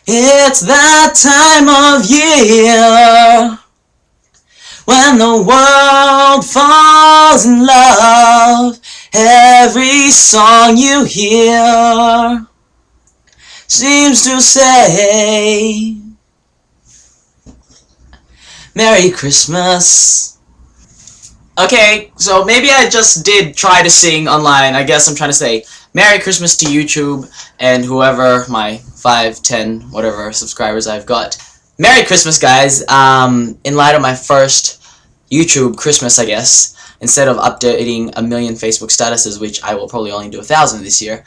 It's that time of year when the world falls in love. Every song you hear seems to say Merry Christmas. Okay, so maybe I just did try to sing online. I guess I'm trying to say Merry Christmas to YouTube and whoever my 5, 10, whatever subscribers I've got. Merry Christmas, guys. In light of my first YouTube Christmas, I guess, instead of updating a million Facebook statuses, which I will probably only do 1,000 this year,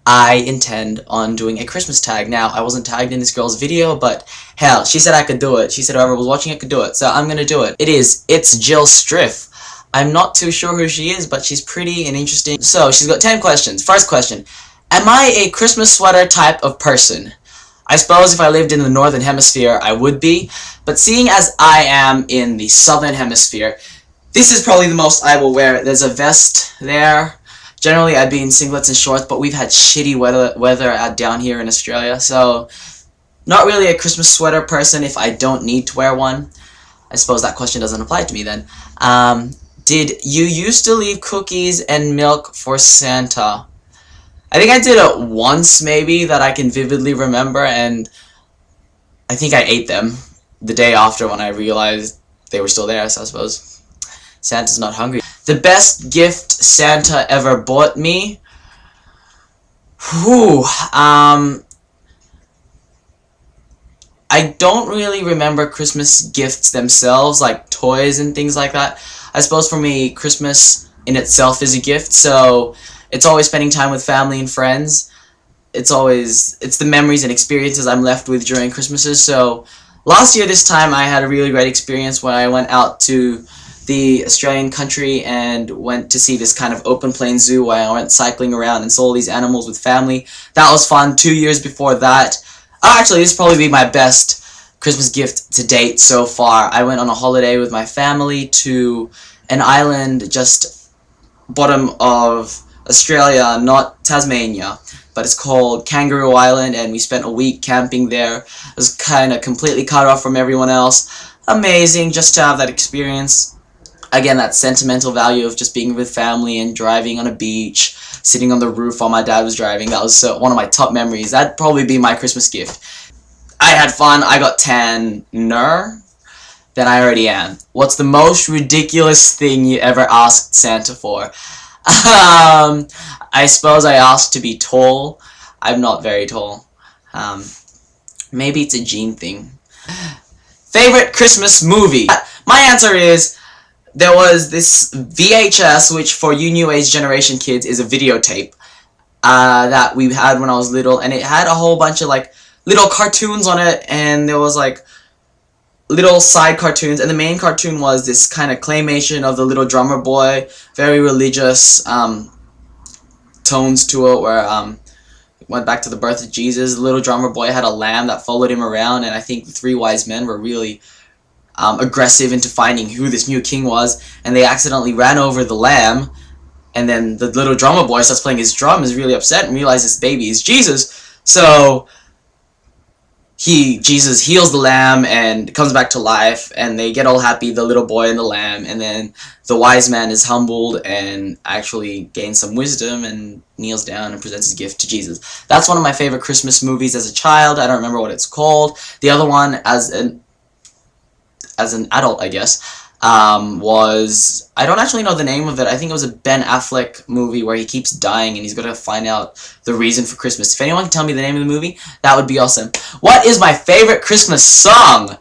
I intend on doing a Christmas tag. Now, I wasn't tagged in this girl's video, but hell, she said I could do it. She said whoever was watching it could do it, so I'm gonna do it. It's Jill Striff. I'm not too sure who she is, but she's pretty and interesting. So, she's got 10 questions. First question, am I a Christmas sweater type of person? I suppose if I lived in the Northern Hemisphere, I would be, but seeing as I am in the Southern Hemisphere, this is probably the most I will wear. There's a vest there. Generally, I'd be in singlets and shorts, but we've had shitty weather down here in Australia, so not really a Christmas sweater person if I don't need to wear one. I suppose that question doesn't apply to me then. Did you used to leave cookies and milk for Santa? I think I did it once, maybe, that I can vividly remember, and I think I ate them the day after when I realized they were still there, so I suppose Santa's not hungry. The best gift Santa ever bought me? Whew, I don't really remember Christmas gifts themselves, like toys and things like that. I suppose for me, Christmas in itself is a gift, so it's always spending time with family and friends. It's the memories and experiences I'm left with during Christmases. So last year this time I had a really great experience when I went out to the Australian country and went to see this kind of open plain zoo where I went cycling around and saw all these animals with family. That was fun. 2 years before that, actually this will probably be my best Christmas gift to date so far. I went on a holiday with my family to an island just bottom of Australia, not Tasmania, but it's called Kangaroo Island, and we spent a week camping there. It was kind of completely cut off from everyone else. Amazing just to have that experience. Again, that sentimental value of just being with family and driving on a beach, sitting on the roof while my dad was driving. That was one of my top memories. That'd probably be my Christmas gift. I had fun. I got tanner than I already am. What's the most ridiculous thing you ever asked Santa for? I suppose I asked to be tall. I'm not very tall. Maybe it's a gene thing. Favorite Christmas movie? My answer is, there was this VHS, which for you new age generation kids is a videotape, that we had when I was little, and it had a whole bunch of like little cartoons on it, and there was like little side cartoons, and the main cartoon was this kind of claymation of the little drummer boy, very religious tones to it, where went back to the birth of Jesus. The little drummer boy had a lamb that followed him around, and I think the 3 wise men were really aggressive into finding who this new king was, and they accidentally ran over the lamb, and then the little drummer boy starts playing his drum, is really upset, and realizes this baby is Jesus, so Jesus heals the lamb and comes back to life, and they get all happy, the little boy and the lamb, and then the wise man is humbled and actually gains some wisdom and kneels down and presents his gift to Jesus. That's one of my favorite Christmas movies as a child. I don't remember what it's called. The other one, as an adult, I guess, was, I don't actually know the name of it. I think it was a Ben Affleck movie where he keeps dying and he's going to find out the reason for Christmas. If anyone can tell me the name of the movie, that would be awesome. What is my favorite Christmas song?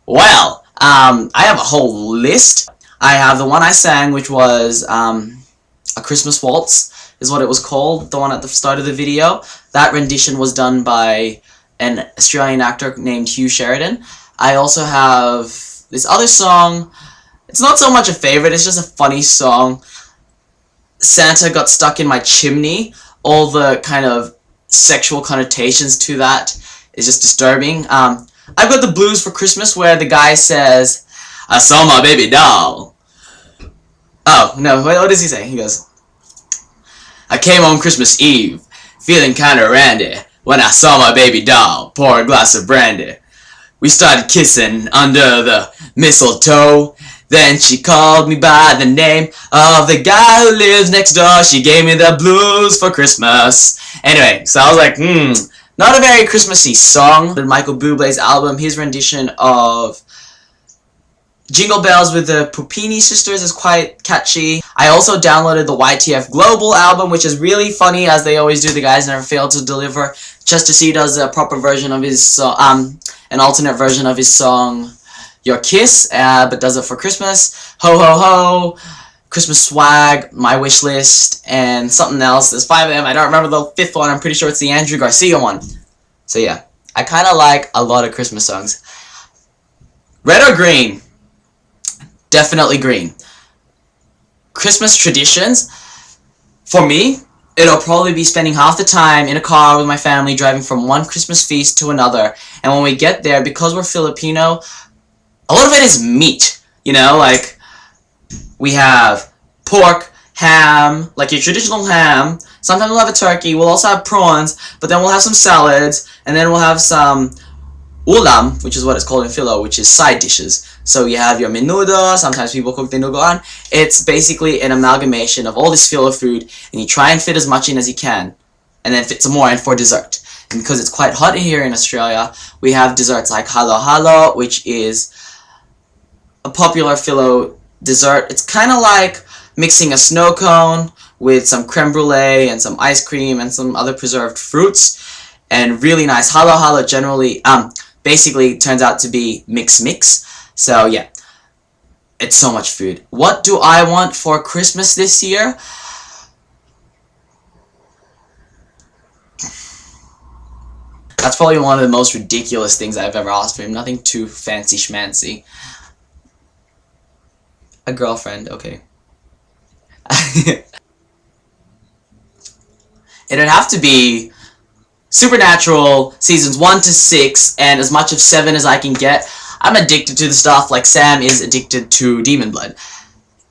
Well, I have a whole list. I have the one I sang, which was A Christmas Waltz, is what it was called, the one at the start of the video. That rendition was done by an Australian actor named Hugh Sheridan. I also have this other song. It's not so much a favorite, it's just a funny song. Santa Got Stuck in My Chimney. All the kind of sexual connotations to that is just disturbing. I've got the Blues for Christmas, where the guy says, I saw my baby doll. Oh, no, what does he say? He goes, I came home Christmas Eve, feeling kinda randy. when I saw my baby doll pour a glass of brandy. We started kissing under the mistletoe. Then she called me by the name of the guy who lives next door. She gave me the blues for Christmas. Anyway, so I was like, not a very Christmassy song. Michael Bublé's album, his rendition of Jingle Bells with the Puppini Sisters is quite catchy. I also downloaded the YTF Global album, which is really funny, as they always do. The guys never fail to deliver. Chester C does a proper version of his, an alternate version of his song Your Kiss, but does it for Christmas. Ho Ho Ho, Christmas Swag, My Wish List, and something else. There's 5 of them. I don't remember the 5th one. I'm pretty sure it's the Andrew Garcia one. So yeah, I kind of like a lot of Christmas songs. Red or green? Definitely green. Christmas traditions, for me, it'll probably be spending half the time in a car with my family, driving from one Christmas feast to another. And when we get there, because we're Filipino, a lot of it is meat. You know, like, we have pork, ham, like your traditional ham. Sometimes we'll have a turkey. We'll also have prawns, but then we'll have some salads, and then we'll have some ulam, which is what it's called in Philo, which is side dishes. So you have your menudo, sometimes people cook dinuguan. It's basically an amalgamation of all this Philo food, and you try and fit as much in as you can, and then fit some more in for dessert. And because it's quite hot here in Australia, we have desserts like halo halo, which is a popular Philo dessert. It's kind of like mixing a snow cone with some creme brulee and some ice cream and some other preserved fruits, and really nice. Halo halo generally, basically turns out to be mix. So yeah, it's so much food. What do I want for Christmas this year? That's probably one of the most ridiculous things I've ever asked for him. Nothing too fancy schmancy. A girlfriend, okay. It'd have to be Supernatural seasons 1 to 6 and as much of 7 as I can get. I'm addicted to the stuff like Sam is addicted to Demon Blood.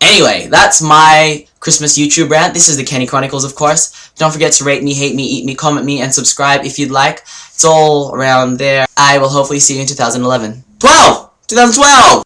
Anyway, that's my Christmas YouTube rant. This is the Kenny Chronicles, of course. Don't forget to rate me, hate me, eat me, comment me, and subscribe if you'd like. It's all around there. I will hopefully see you in 2011. 2012!